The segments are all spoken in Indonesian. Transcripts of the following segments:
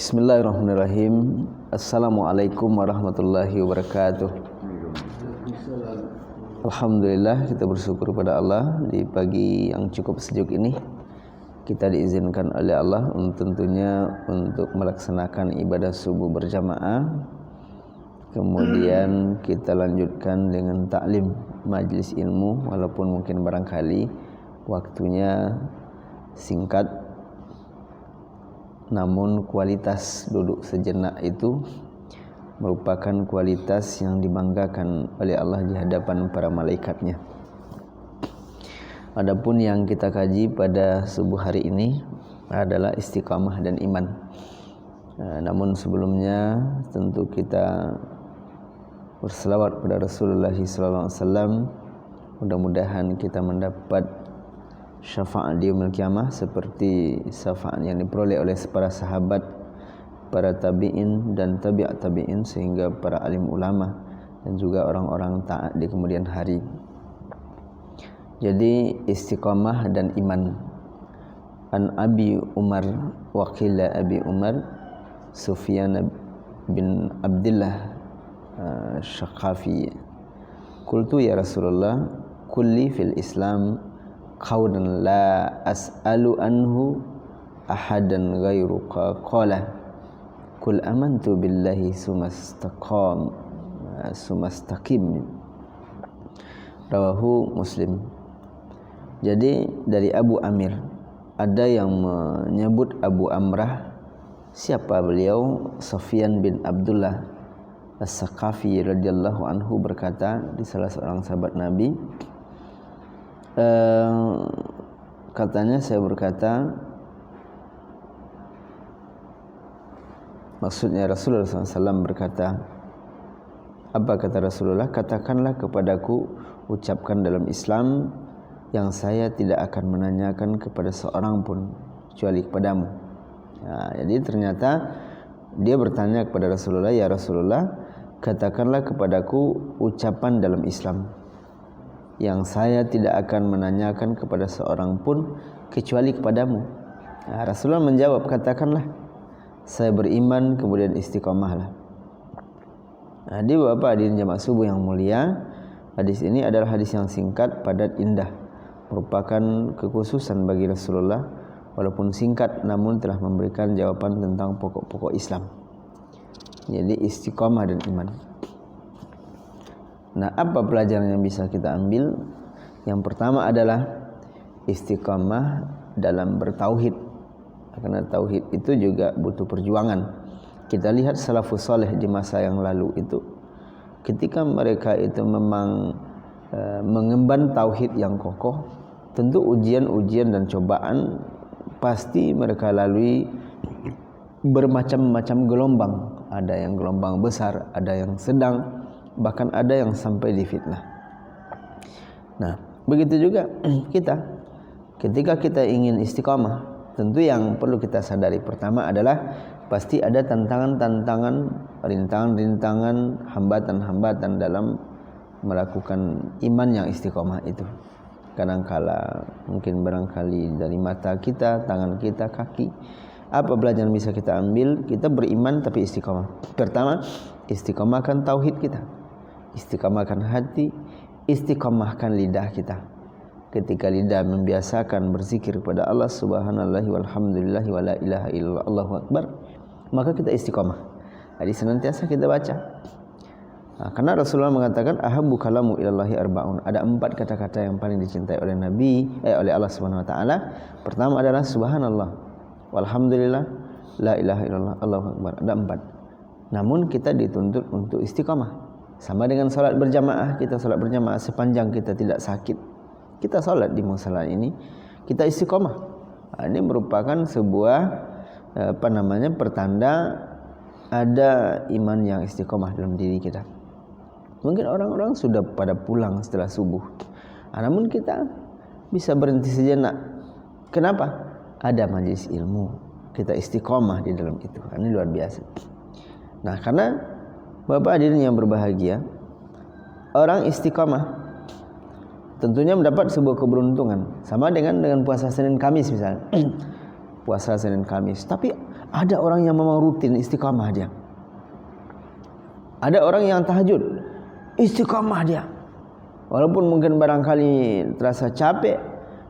Bismillahirrahmanirrahim. Assalamualaikum warahmatullahi wabarakatuh. Alhamdulillah, kita bersyukur pada Allah di pagi yang cukup sejuk ini. Kita diizinkan oleh Allah tentunya untuk melaksanakan ibadah subuh berjamaah. Kemudian kita lanjutkan dengan taklim majelis ilmu, walaupun mungkin barangkali waktunya singkat, namun kualitas duduk sejenak itu merupakan kualitas yang dibanggakan oleh Allah di hadapan para malaikatnya. Adapun yang kita kaji pada subuh hari ini adalah istiqamah dan iman. Namun sebelumnya tentu kita berselawat pada Rasulullah SAW. Mudah-mudahan kita mendapat syafaat di yaumil qiyamah seperti syafaat yang diperoleh oleh para sahabat, para tabi'in dan tabi'at tabi'in, sehingga para alim ulama dan juga orang-orang taat di kemudian hari. Jadi istiqamah dan iman. An Abi Umar wa qila Abi Umar Sufyan bin Abdullah Syaqafi, qultu ya Rasulullah kulli fil Islam qawlan la as'alu anhu ahadan ghairuka, qala kul amantu billahi sumastaqim, rawahu Muslim. Jadi dari Abu Amir, ada yang menyebut Abu Amrah. Siapa beliau? Sufyan bin Abdullah As-Saqafi radhiyallahu anhu berkata, di salah seorang sahabat Nabi, katanya, saya berkata, maksudnya Rasulullah SAW berkata, apa kata Rasulullah? Katakanlah kepadaku, ucapkan dalam Islam yang saya tidak akan menanyakan kepada seorang pun kecuali kepadamu. Jadi ternyata dia bertanya kepada Rasulullah, ya Rasulullah, katakanlah kepadaku ucapan dalam Islam yang saya tidak akan menanyakan kepada seorang pun kecuali kepadamu. Rasulullah menjawab, katakanlah saya beriman, kemudian istiqamahlah. Di Bapak hadirin jamaah subuh yang mulia, hadis ini adalah hadis yang singkat, padat, indah, merupakan kekhususan bagi Rasulullah. Walaupun singkat, namun telah memberikan jawaban tentang pokok-pokok Islam. Jadi istiqamah dan iman. Nah, apa pelajaran yang bisa kita ambil? Yang pertama adalah istiqamah dalam bertauhid. Karena tauhid itu juga butuh perjuangan. Kita lihat salafus saleh di masa yang lalu itu, ketika mereka itu memang mengemban tauhid yang kokoh, tentu ujian-ujian dan cobaan pasti mereka lalui bermacam-macam gelombang. Ada yang gelombang besar, ada yang sedang, bahkan ada yang sampai difitnah. Nah, begitu juga kita. Ketika kita ingin istiqamah, tentu yang perlu kita sadari pertama adalah pasti ada tantangan-tantangan, rintangan-rintangan, hambatan-hambatan dalam melakukan iman yang istiqamah itu. Kadangkala mungkin barangkali dari mata kita, tangan kita, kaki. Apa pelajaran bisa kita ambil? Kita beriman tapi istiqamah. Pertama, istiqamahkan tauhid kita, istiqamahkan hati, istiqamahkan lidah kita. Ketika lidah membiasakan berzikir kepada Allah subhanallahi walhamdulillahi wa la ilaha illallah Allahu akbar, maka kita istiqamah. Jadi senantiasa kita baca. Karena Rasulullah mengatakan ahabbu kalamu ilallahi arba'un. Ada 4 kata-kata yang paling dicintai oleh oleh Allah Subhanahu wa taala. Pertama adalah subhanallah, walhamdulillah, la ilaha illallah Allahu akbar. Ada 4. Namun kita dituntut untuk istiqamah. Sama dengan salat berjamaah, kita salat berjamaah sepanjang kita tidak sakit, kita salat di musala ini, kita istiqamah. Ini merupakan sebuah pertanda ada iman yang istiqamah dalam diri kita. Mungkin orang-orang sudah pada pulang setelah subuh, namun kita bisa berhenti sejenak. Kenapa? Ada majelis ilmu, kita istiqamah di dalam itu. Ini luar biasa. Nah, karena Bapak hadirin yang berbahagia, orang istiqamah tentunya mendapat sebuah keberuntungan. Sama dengan puasa Senin Kamis misalnya. Puasa Senin Kamis. Tapi Ada orang yang memang rutin istiqamah dia. Ada orang yang tahajud istiqamah dia. Walaupun mungkin barangkali terasa capek,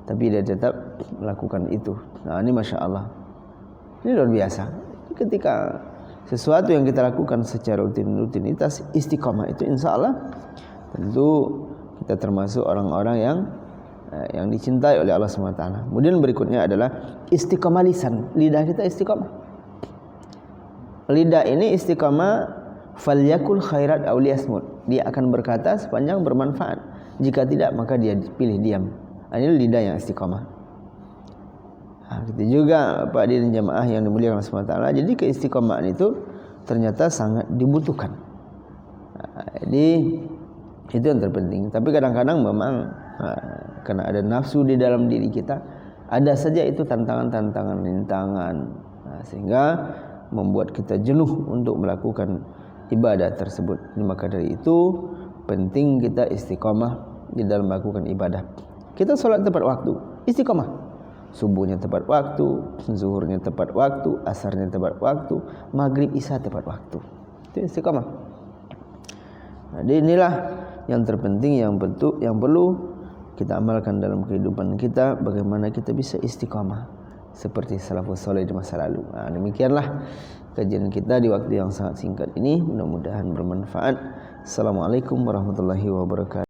tapi dia tetap melakukan itu. Nah, ini Masya Allah. Ini luar biasa. Ketika sesuatu yang kita lakukan secara rutinitas, istiqamah itu insya Allah tentu kita termasuk orang-orang yang dicintai oleh Allah SWT. Kemudian berikutnya adalah istiqamah lisan. Lidah kita istiqamah. Lidah ini istiqamah, falyakul khairat aw liyasmut. Dia akan berkata sepanjang bermanfaat. Jika tidak, maka dia pilih diam. Ini lidah yang istiqamah. Kita juga Pak Hadirin jamaah yang dimuliakan Allah SWT. Jadi keistiqamahan itu ternyata sangat dibutuhkan. Jadi itu yang terpenting. Tapi kadang-kadang memang karena ada nafsu di dalam diri kita, ada saja itu tantangan-tantangan, rintangan, sehingga membuat kita jenuh untuk melakukan ibadah tersebut. Maka dari itu penting kita istiqamah di dalam melakukan ibadah. Kita sholat tepat waktu, istiqamah. Subuhnya tepat waktu, zuhurnya tepat waktu, asarnya tepat waktu, maghrib isya tepat waktu. Itu istiqamah. Jadi inilah yang terpenting, yang perlu kita amalkan dalam kehidupan kita. Bagaimana kita bisa istiqamah seperti salafus saleh di masa lalu. Demikianlah kajian kita di waktu yang sangat singkat ini. Mudah-mudahan bermanfaat. Assalamualaikum warahmatullahi wabarakatuh.